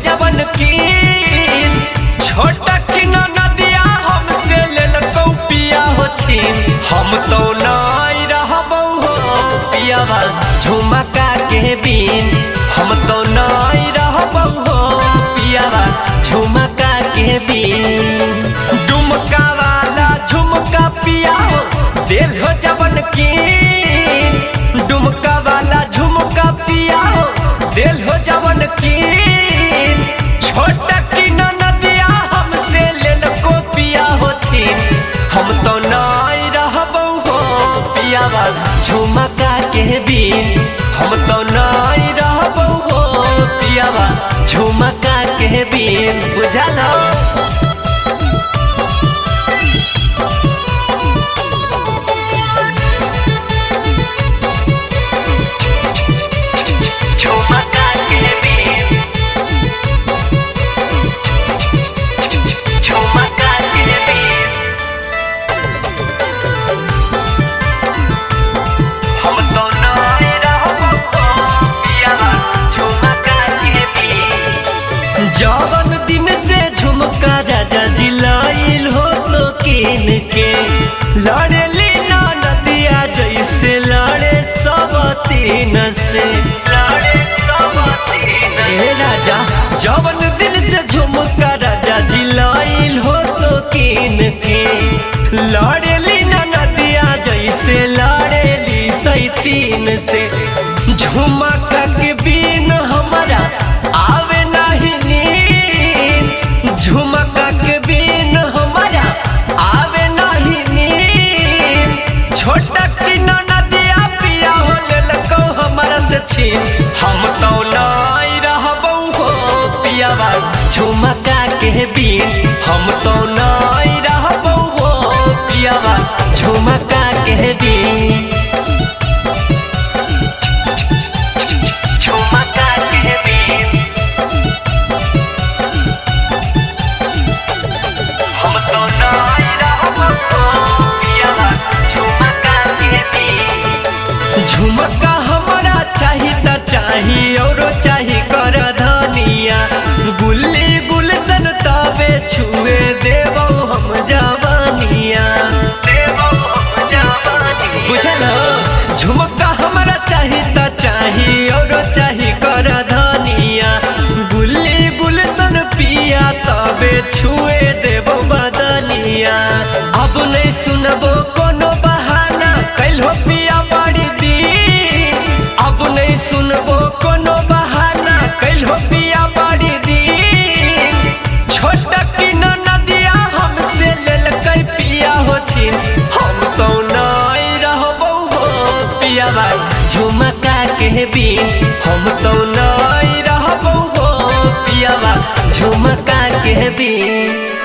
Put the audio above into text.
जवन की छोटा की नदिया हमसे लेल पिया हो छीन। हम तो नहीं रहबो हो पियावा झुमका के बीन। हम तो नहीं रहबो हो पियावा झुमका के बीन। डुमका वाला झुमका पिया हो दिल हो जवन की। डुमका वाला झुमका पिया हो दिल हो जवन की। छोटा की नदिया हमसे लेल पिया हो छीन। हम तो नहीं रहबो हो पियावा झुमका के बीन। हम तो नहीं रहबो हो पियावा झुमका के बीन। बुझलो जवन दिन से झुमका राजा जिलाइल हो तो कीन के। लड़ली ना नदिया जैसे लड़े सब तीन से। राजा जवन दिन से झुमका राजा जिलाइल हो तो कीन के। लड़ली ना नदिया जैसे लड़ेली सैतीन से। झुमका के बीन हमारा आवे नहीं नींद। झुमका के बीन हमारा आवे नहीं नींद। छोटा की नदिया पिया हो लेलको हमारा से छीन। हम तो नहीं रहबो हो पियावा झुमका के बीन। हम तो नहीं रहबो हो पियावा झुमका के बीन। झुमका हमारा चाही त चाही और चाही कर धनिया। गुल्ली गुलशन तबे छुए देवो हम जवानिया। बुझलो झुमका हमारा चाही त चाही और चाही कर धनिया। गुल्ली गुलशन पिया तबे छुए देवो बदनिया। अब नहीं सुनबो कोनो बहाना कैलो पिया बड़ी दी। अब नहीं सुनबो कोनो बहाना कैलो पिया बड़ी दी। छोटा की नदिया हमसे लेल पिया हो छीन। हम तो नहीं रहबो हो पियावा झुमका के बीन। हम तो नहीं रहबो हो पियावा झुमका के बीन।